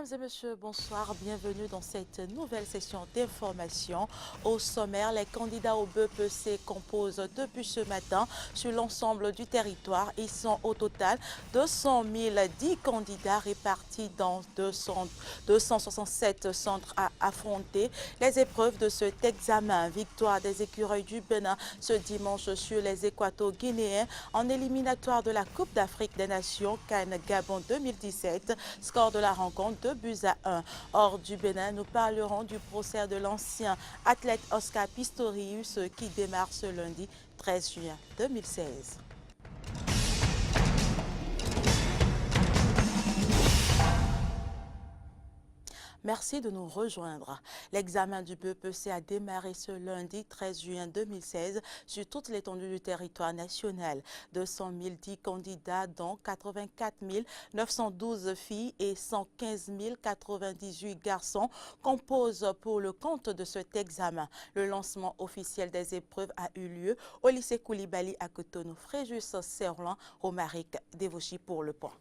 Mesdames et messieurs, bonsoir. Bienvenue dans cette nouvelle session d'information. Au sommaire, les candidats au BEPC composent depuis ce matin sur l'ensemble du territoire. Ils sont au total 200 010 candidats répartis dans 267 centres à affronter les épreuves de cet examen. Victoire des écureuils du Bénin ce dimanche sur les Équato-Guinéens en éliminatoire de la Coupe d'Afrique des Nations CAN Gabon 2017. Score de la rencontre 2-1. Hors du Bénin, nous parlerons du procès de l'ancien athlète Oscar Pistorius qui démarre ce lundi 13 juin 2016. Merci de nous rejoindre. L'examen du BEPC a démarré ce lundi 13 juin 2016 sur toute l'étendue du territoire national. 200 010 candidats, dont 84 912 filles et 115 098 garçons, composent pour le compte de cet examen. Le lancement officiel des épreuves a eu lieu au lycée Koulibaly à Cotonou. Fréjus Serlan, Romaric Devouchi pour le point.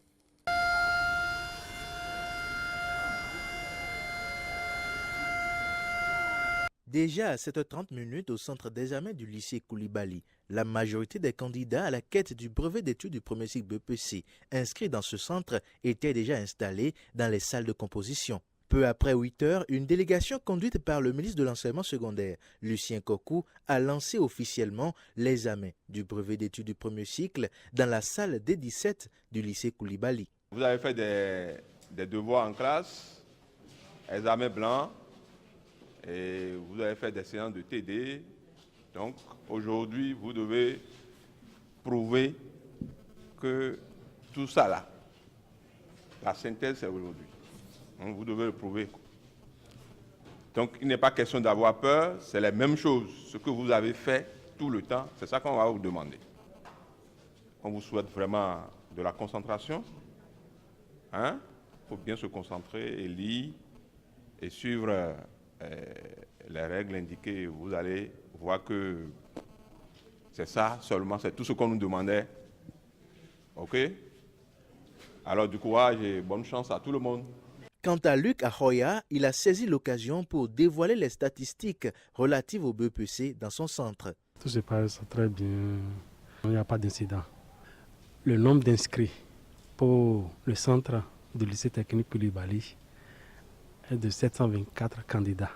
Déjà à 7h30 au centre d'examen du lycée Koulibaly, la majorité des candidats à la quête du brevet d'études du premier cycle BEPC inscrits dans ce centre étaient déjà installés dans les salles de composition. Peu après 8 heures, une délégation conduite par le ministre de l'Enseignement secondaire, Lucien Kokou, a lancé officiellement l'examen du brevet d'études du premier cycle dans la salle D17 du lycée Koulibaly. Vous avez fait des devoirs en classe, examen blanc, et vous avez fait des séances de TD. Donc aujourd'hui, vous devez prouver que tout ça là, la synthèse c'est aujourd'hui. Donc, vous devez le prouver. Donc il n'est pas question d'avoir peur, c'est la même chose. Ce que vous avez fait tout le temps, c'est ça qu'on va vous demander. On vous souhaite vraiment de la concentration. Il faut bien se concentrer et lire et suivre les règles indiquées. Vous allez voir que c'est ça seulement, c'est tout ce qu'on nous demandait. OK? Alors du courage et bonne chance à tout le monde. Quant à Luc Ahoya, il a saisi l'occasion pour dévoiler les statistiques relatives au BEPC dans son centre. Tout se passe très bien, il n'y a pas d'incident. Le nombre d'inscrits pour le centre du lycée technique Koulibaly est de 724 candidats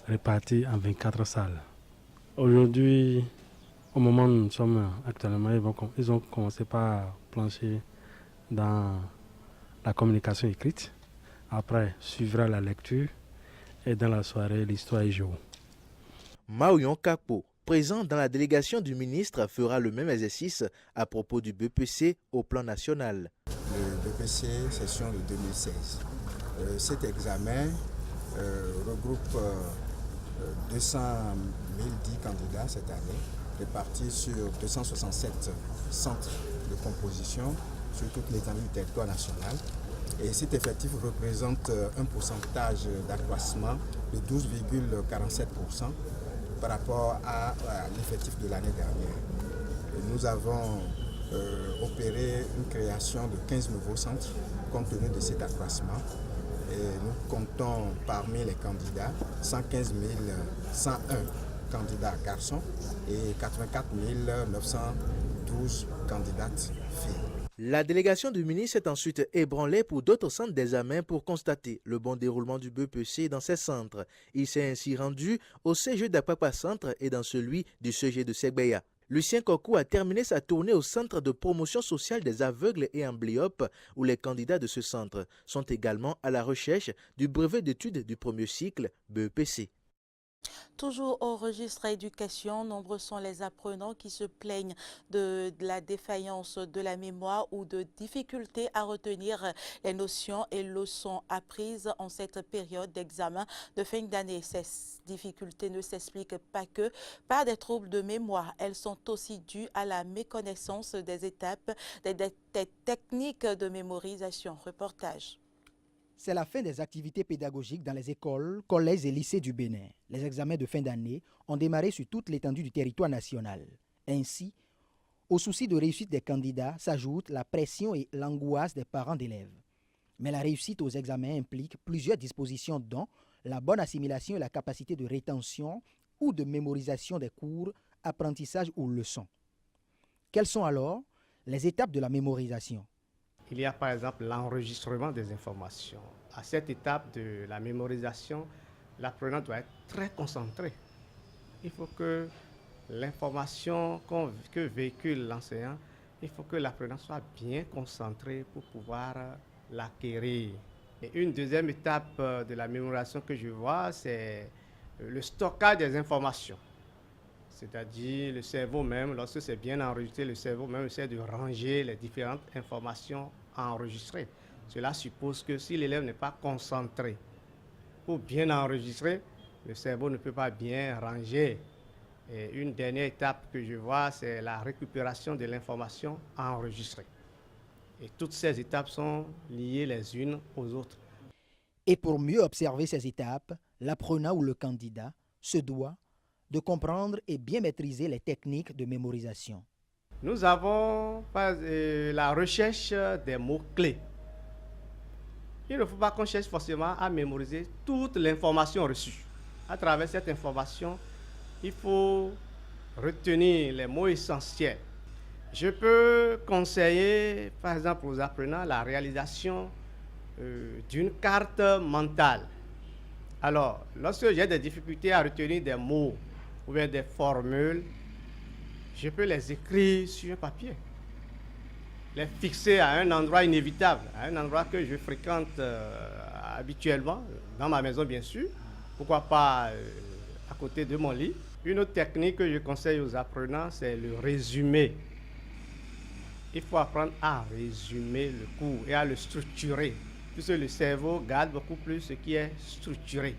répartis en 24 salles. Aujourd'hui, au moment où nous sommes actuellement, ils ont commencé par plancher dans la communication écrite. Après, suivra la lecture et dans la soirée, l'histoire et géo. Maouyon Kakpo, présent dans la délégation du ministre, fera le même exercice à propos du BEPC au plan national. Le BEPC session de 2016. Cet examen regroupe 200 010 candidats cette année, répartis sur 267 centres de composition sur toute l'étendue du territoire national. Et cet effectif représente un pourcentage d'accroissement de 12,47% par rapport à l'effectif de l'année dernière. Et nous avons opéré une création de 15 nouveaux centres compte tenu de cet accroissement. Et nous comptons parmi les candidats 115 101 candidats garçons et 84 912 candidates filles. La délégation du ministre est ensuite ébranlée pour d'autres centres d'examen pour constater le bon déroulement du BEPC dans ces centres. Il s'est ainsi rendu au CG d'Apapa Centre et dans celui du CG de Segbeya. Lucien Kokou a terminé sa tournée au centre de promotion sociale des aveugles et amblyopes où les candidats de ce centre sont également à la recherche du brevet d'études du premier cycle BEPC. Toujours au registre éducation, nombreux sont les apprenants qui se plaignent de la défaillance de la mémoire ou de difficultés à retenir les notions et leçons apprises en cette période d'examen de fin d'année. Ces difficultés ne s'expliquent pas que par des troubles de mémoire. Elles sont aussi dues à la méconnaissance des étapes, des techniques de mémorisation. Reportage. C'est la fin des activités pédagogiques dans les écoles, collèges et lycées du Bénin. Les examens de fin d'année ont démarré sur toute l'étendue du territoire national. Ainsi, au souci de réussite des candidats s'ajoute la pression et l'angoisse des parents d'élèves. Mais la réussite aux examens implique plusieurs dispositions dont la bonne assimilation et la capacité de rétention ou de mémorisation des cours, apprentissage ou leçons. Quelles sont alors les étapes de la mémorisation? Il y a par exemple l'enregistrement des informations. À cette étape de la mémorisation, l'apprenant doit être très concentré. Il faut que l'information que véhicule l'enseignant, il faut que l'apprenant soit bien concentré pour pouvoir l'acquérir. Et une deuxième étape de la mémorisation que je vois, c'est le stockage des informations. C'est-à-dire le cerveau même, lorsque c'est bien enregistré, le cerveau même essaie de ranger les différentes informations enregistrées. Cela suppose que si l'élève n'est pas concentré pour bien enregistrer, le cerveau ne peut pas bien ranger. Et une dernière étape que je vois, c'est la récupération de l'information enregistrée. Et toutes ces étapes sont liées les unes aux autres. Et pour mieux observer ces étapes, l'apprenant ou le candidat se doit de comprendre et bien maîtriser les techniques de mémorisation. Nous avons la recherche des mots-clés. Il ne faut pas qu'on cherche forcément à mémoriser toute l'information reçue. À travers cette information, il faut retenir les mots essentiels. Je peux conseiller, par exemple, aux apprenants la réalisation d'une carte mentale. Alors, lorsque j'ai des difficultés à retenir des mots ou bien des formules, je peux les écrire sur un papier, les fixer à un endroit inévitable, à un endroit que je fréquente habituellement, dans ma maison bien sûr, pourquoi pas à côté de mon lit. Une autre technique que je conseille aux apprenants, c'est le résumé. Il faut apprendre à résumer le cours et à le structurer, puisque le cerveau garde beaucoup plus ce qui est structuré.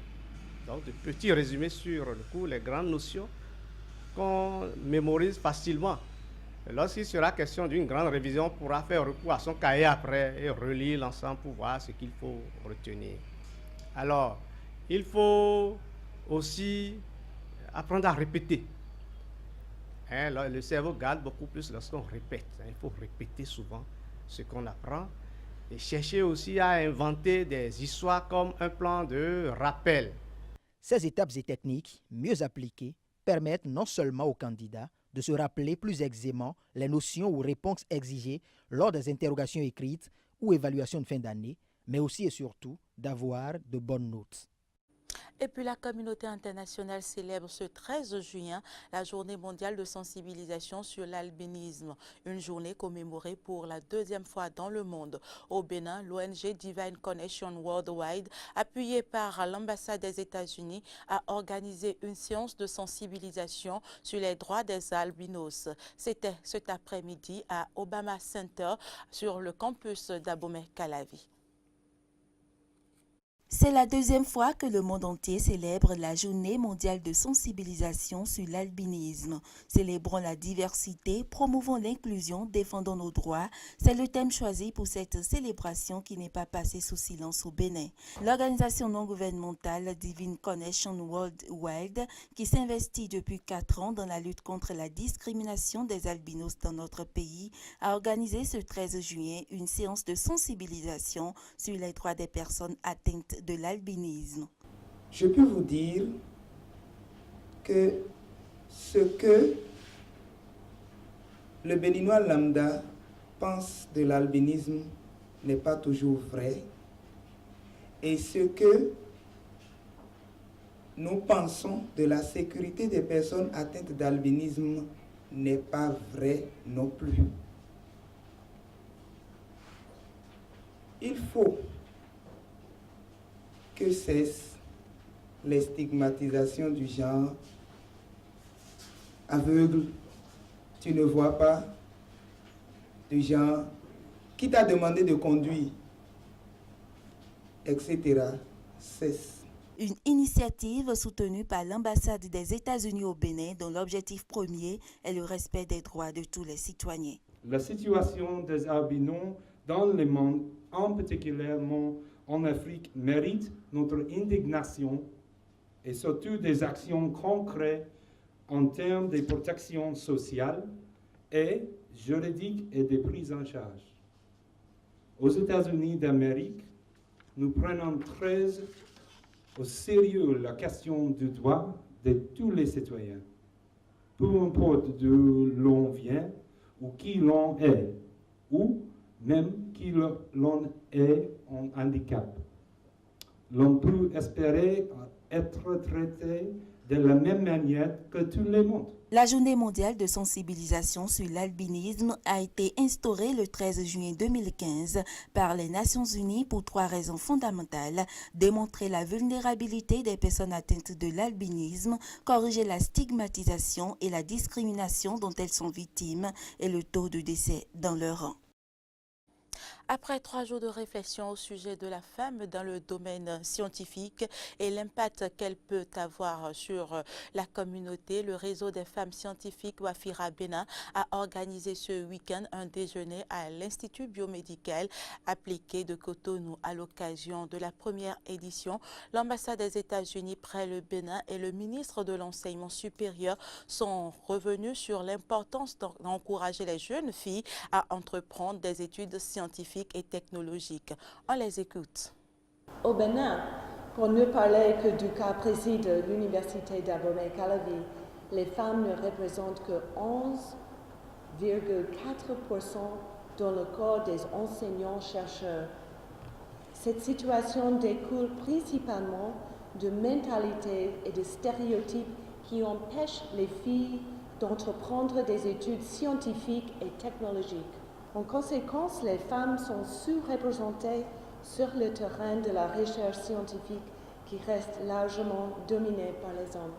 Donc, de petits résumés sur le cours, les grandes notions qu'on mémorise facilement. Lorsqu'il sera question d'une grande révision, on pourra faire recours à son cahier après et relire l'ensemble pour voir ce qu'il faut retenir. Alors, il faut aussi apprendre à répéter. Le cerveau garde beaucoup plus lorsqu'on répète. Il faut répéter souvent ce qu'on apprend et chercher aussi à inventer des histoires comme un plan de rappel. Ces étapes et techniques, mieux appliquées, permettent non seulement aux candidats de se rappeler plus aisément les notions ou réponses exigées lors des interrogations écrites ou évaluations de fin d'année, mais aussi et surtout d'avoir de bonnes notes. Et puis la communauté internationale célèbre ce 13 juin la journée mondiale de sensibilisation sur l'albinisme, une journée commémorée pour la deuxième fois dans le monde. Au Bénin, l'ONG Divine Connection Worldwide, appuyée par l'ambassade des États-Unis, a organisé une séance de sensibilisation sur les droits des albinos. C'était cet après-midi à Obama Center sur le campus d'Abomey-Calavi. C'est la deuxième fois que le monde entier célèbre la journée mondiale de sensibilisation sur l'albinisme. Célébrons la diversité, promouvons l'inclusion, défendons nos droits. C'est le thème choisi pour cette célébration qui n'est pas passée sous silence au Bénin. L'organisation non gouvernementale Divine Connection Worldwide, qui s'investit depuis 4 ans dans la lutte contre la discrimination des albinos dans notre pays, a organisé ce 13 juillet une séance de sensibilisation sur les droits des personnes atteintes de l'albinisme. Je peux vous dire que ce que le Béninois lambda pense de l'albinisme n'est pas toujours vrai, et ce que nous pensons de la sécurité des personnes atteintes d'albinisme n'est pas vrai non plus. Il faut que cessent les stigmatisations du genre aveugle, tu ne vois pas, du genre qui t'a demandé de conduire, etc. cesse. Une initiative soutenue par l'ambassade des États-Unis au Bénin dont l'objectif premier est le respect des droits de tous les citoyens. La situation des albinos dans le monde, en particulièrement en Afrique, mérite notre indignation et surtout des actions concrètes en termes de protection sociale et juridique et de prise en charge. Aux États-Unis d'Amérique, nous prenons très au sérieux la question du droit de tous les citoyens, peu importe d'où l'on vient ou qui l'on est, ou même qui l'on est en handicap. L'on peut espérer être traité de la même manière que tout le monde. La journée mondiale de sensibilisation sur l'albinisme a été instaurée le 13 juin 2015 par les Nations Unies pour 3 raisons fondamentales: démontrer la vulnérabilité des personnes atteintes de l'albinisme, corriger la stigmatisation et la discrimination dont elles sont victimes et le taux de décès dans leur rang. Après 3 jours de réflexion au sujet de la femme dans le domaine scientifique et l'impact qu'elle peut avoir sur la communauté, le réseau des femmes scientifiques Wafira Bénin a organisé ce week-end un déjeuner à l'Institut biomédical appliqué de Cotonou. À l'occasion de la première édition, l'ambassade des États-Unis près le Bénin et le ministre de l'Enseignement supérieur sont revenus sur l'importance d'encourager les jeunes filles à entreprendre des études scientifiques et technologiques. On les écoute. Au Bénin, pour ne parler que du cas précis de l'université d'Abomey-Calavi, les femmes ne représentent que 11,4% dans le corps des enseignants-chercheurs. Cette situation découle principalement de mentalités et de stéréotypes qui empêchent les filles d'entreprendre des études scientifiques et technologiques. En conséquence, les femmes sont sous-représentées sur le terrain de la recherche scientifique qui reste largement dominé par les hommes.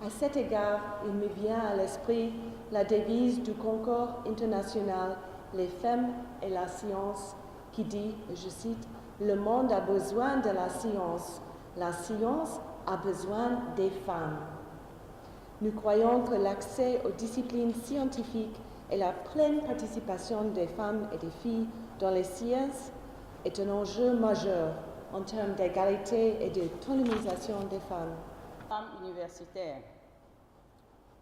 À cet égard, il me vient à l'esprit la devise du concours international « Les femmes et la science » qui dit, je cite, « Le monde a besoin de la science a besoin des femmes ». Nous croyons que l'accès aux disciplines scientifiques et la pleine participation des femmes et des filles dans les sciences est un enjeu majeur en termes d'égalité et d'autonomisation des femmes. Femmes universitaires,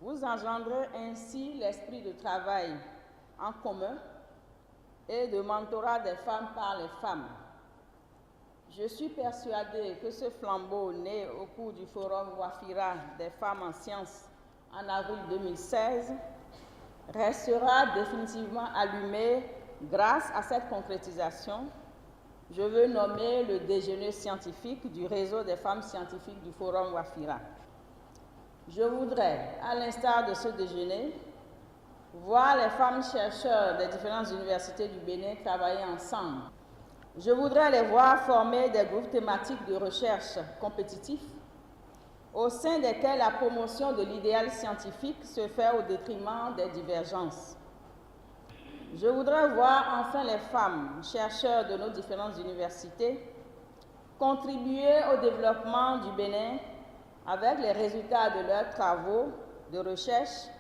vous engendrez ainsi l'esprit de travail en commun et de mentorat des femmes par les femmes. Je suis persuadée que ce flambeau né au cours du forum Wafira des femmes en sciences en avril 2016 restera définitivement allumé grâce à cette concrétisation. Je veux nommer le déjeuner scientifique du réseau des femmes scientifiques du Forum Wafira. Je voudrais, à l'instar de ce déjeuner, voir les femmes chercheurs des différentes universités du Bénin travailler ensemble. Je voudrais les voir former des groupes thématiques de recherche compétitifs au sein desquels la promotion de l'idéal scientifique se fait au détriment des divergences. Je voudrais voir enfin les femmes chercheurs de nos différentes universités contribuer au développement du Bénin avec les résultats de leurs travaux de recherche,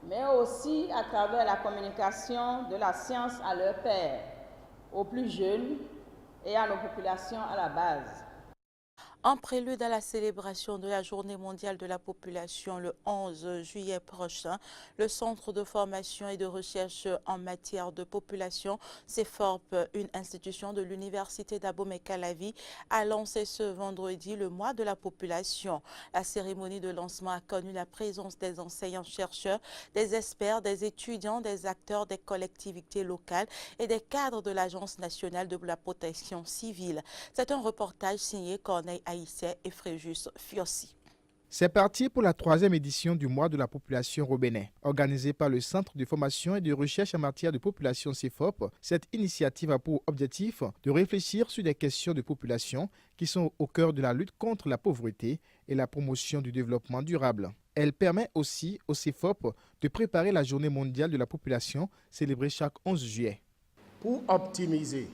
mais aussi à travers la communication de la science à leurs pairs, aux plus jeunes et à nos populations à la base. En prélude à la célébration de la Journée mondiale de la population le 11 juillet prochain, le Centre de formation et de recherche en matière de population, CEFORP, une institution de l'Université d'Abomey-Calavi, a lancé ce vendredi le mois de la population. La cérémonie de lancement a connu la présence des enseignants-chercheurs, des experts, des étudiants, des acteurs des collectivités locales et des cadres de l'Agence nationale de la protection civile. C'est un reportage signé Corneille Haïssé et Fréjus Fiossi. C'est parti pour la 3e édition du mois de la population au Bénin. Organisée par le Centre de formation et de recherche en matière de population CEFOP, cette initiative a pour objectif de réfléchir sur des questions de population qui sont au cœur de la lutte contre la pauvreté et la promotion du développement durable. Elle permet aussi au CEFOP de préparer la Journée mondiale de la population célébrée chaque 11 juillet. Pour optimiser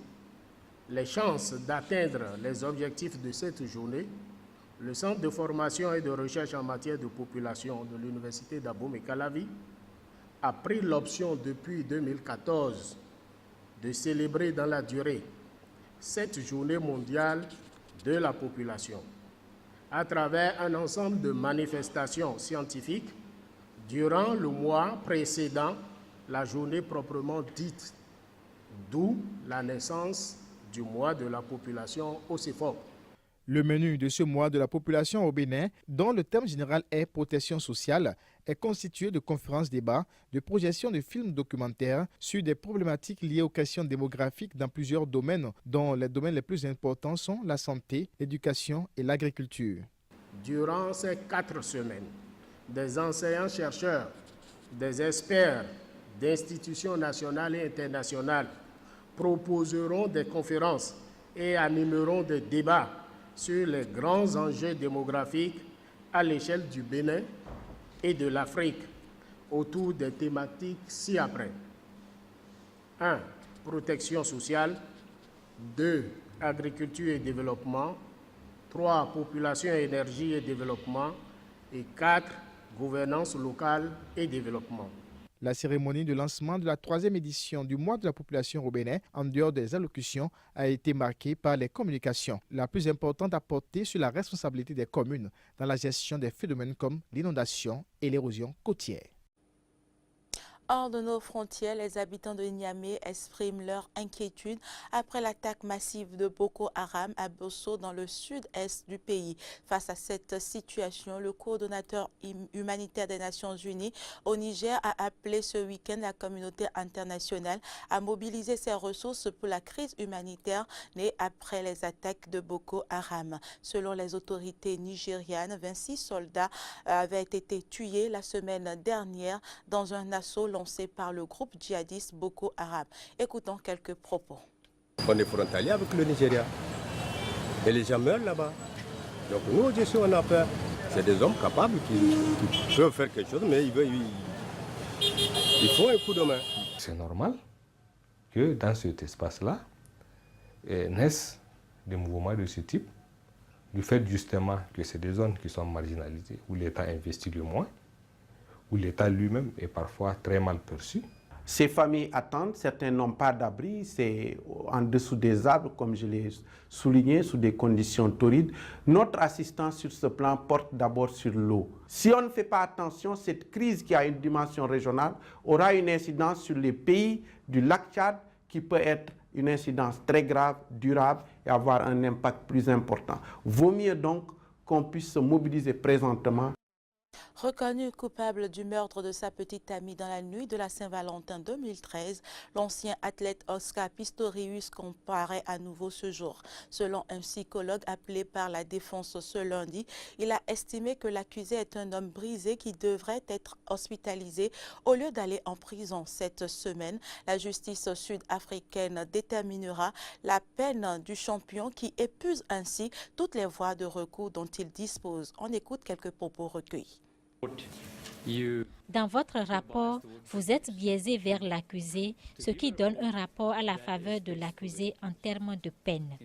les chances d'atteindre les objectifs de cette journée, le Centre de formation et de recherche en matière de population de l'Université d'Abomey-Calavi a pris l'option depuis 2014 de célébrer dans la durée cette journée mondiale de la population à travers un ensemble de manifestations scientifiques durant le mois précédant la journée proprement dite d'où la naissance du mois de la population au CIFOP. Le menu de ce mois de la population au Bénin, dont le thème général est protection sociale, est constitué de conférences-débats, de projections de films documentaires sur des problématiques liées aux questions démographiques dans plusieurs domaines, dont les domaines les plus importants sont la santé, l'éducation et l'agriculture. Durant ces 4 semaines, des enseignants-chercheurs, des experts d'institutions nationales et internationales proposeront des conférences et animeront des débats sur les grands enjeux démographiques à l'échelle du Bénin et de l'Afrique autour des thématiques ci-après. 1. Protection sociale. 2. Agriculture et développement. 3. Population, énergie et développement. Et 4. Gouvernance locale et développement. La cérémonie de lancement de la 3e édition du mois de la population au Bénin, en dehors des allocutions, a été marquée par les communications, la plus importante à porter sur la responsabilité des communes dans la gestion des phénomènes comme l'inondation et l'érosion côtière. Hors de nos frontières, les habitants de Niamey expriment leur inquiétude après l'attaque massive de Boko Haram à Bosso dans le sud-est du pays. Face à cette situation, le coordonnateur humanitaire des Nations Unies au Niger a appelé ce week-end la communauté internationale à mobiliser ses ressources pour la crise humanitaire née après les attaques de Boko Haram. Selon les autorités nigérianes, 26 soldats avaient été tués la semaine dernière dans un assaut lancé par le groupe djihadiste Boko Haram. Écoutons quelques propos. On est frontalier avec le Nigeria et les gens meurent là-bas. Donc nous aussi on a peur. C'est des hommes capables qui peuvent faire quelque chose, mais il faut un coup de main. C'est normal que dans cet espace-là naissent des mouvements de ce type, du fait justement que c'est des zones qui sont marginalisées, où l'État investit le moins, où l'État lui-même est parfois très mal perçu. Ces familles attendent, certains n'ont pas d'abri, c'est en dessous des arbres, comme je l'ai souligné, sous des conditions torrides. Notre assistance sur ce plan porte d'abord sur l'eau. Si on ne fait pas attention, cette crise qui a une dimension régionale aura une incidence sur les pays du lac Tchad qui peut être une incidence très grave, durable et avoir un impact plus important. Vaut mieux donc qu'on puisse se mobiliser présentement. Reconnu coupable du meurtre de sa petite amie dans la nuit de la Saint-Valentin 2013, l'ancien athlète Oscar Pistorius comparaît à nouveau ce jour. Selon un psychologue appelé par la défense ce lundi, il a estimé que l'accusé est un homme brisé qui devrait être hospitalisé au lieu d'aller en prison. Cette semaine, la justice sud-africaine déterminera la peine du champion qui épuise ainsi toutes les voies de recours dont il dispose. On écoute quelques propos recueillis. Dans votre rapport, vous êtes biaisé vers l'accusé, ce qui donne un rapport à la faveur de l'accusé en termes de peine.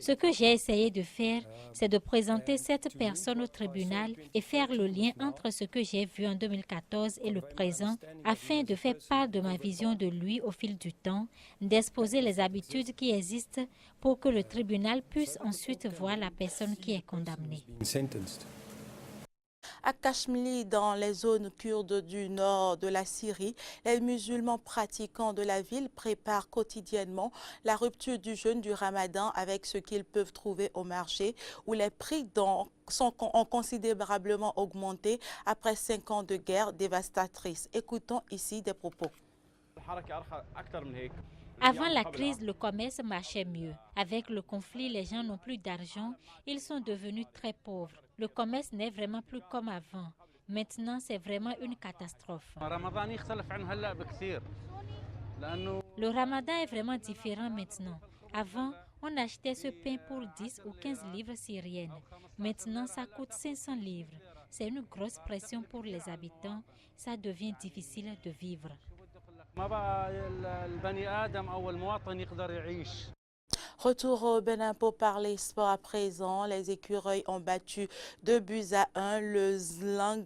Ce que j'ai essayé de faire, c'est de présenter cette personne au tribunal et faire le lien entre ce que j'ai vu en 2014 et le présent, afin de faire part de ma vision de lui au fil du temps, d'exposer les habitudes qui existent pour que le tribunal puisse ensuite voir la personne qui est condamnée. À Kashmili, dans les zones kurdes du nord de la Syrie, les musulmans pratiquants de la ville préparent quotidiennement la rupture du jeûne du Ramadan avec ce qu'ils peuvent trouver au marché, où les prix ont considérablement augmenté après 5 ans de guerre dévastatrice. Écoutons ici des propos. Avant la crise, le commerce marchait mieux. Avec le conflit, les gens n'ont plus d'argent, ils sont devenus très pauvres. Le commerce n'est vraiment plus comme avant. Maintenant, c'est vraiment une catastrophe. Le Ramadan est vraiment différent maintenant. Avant, on achetait ce pain pour 10 ou 15 livres syriennes. Maintenant, ça coûte 500 livres. C'est une grosse pression pour les habitants. Ça devient difficile de vivre. Retour au Bénin pour parler sport à présent. Les écureuils ont battu 2-1 le Zlang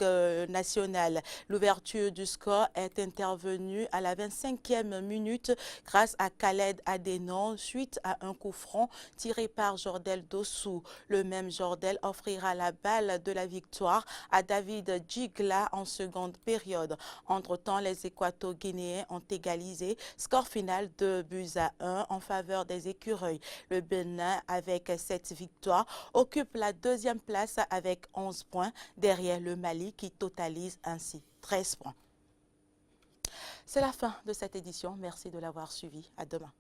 national. L'ouverture du score est intervenue à la 25e minute grâce à Khaled Adenon suite à un coup franc tiré par Jordel Dossou. Le même Jordel offrira la balle de la victoire à David Djigla en seconde période. Entre-temps, les Équato-Guinéens ont égalisé. Score final 2-1 en faveur des écureuils. Le Bénin, avec cette victoire, occupe la deuxième place avec 11 points, derrière le Mali qui totalise ainsi 13 points. C'est la fin de cette édition. Merci de l'avoir suivi. À demain.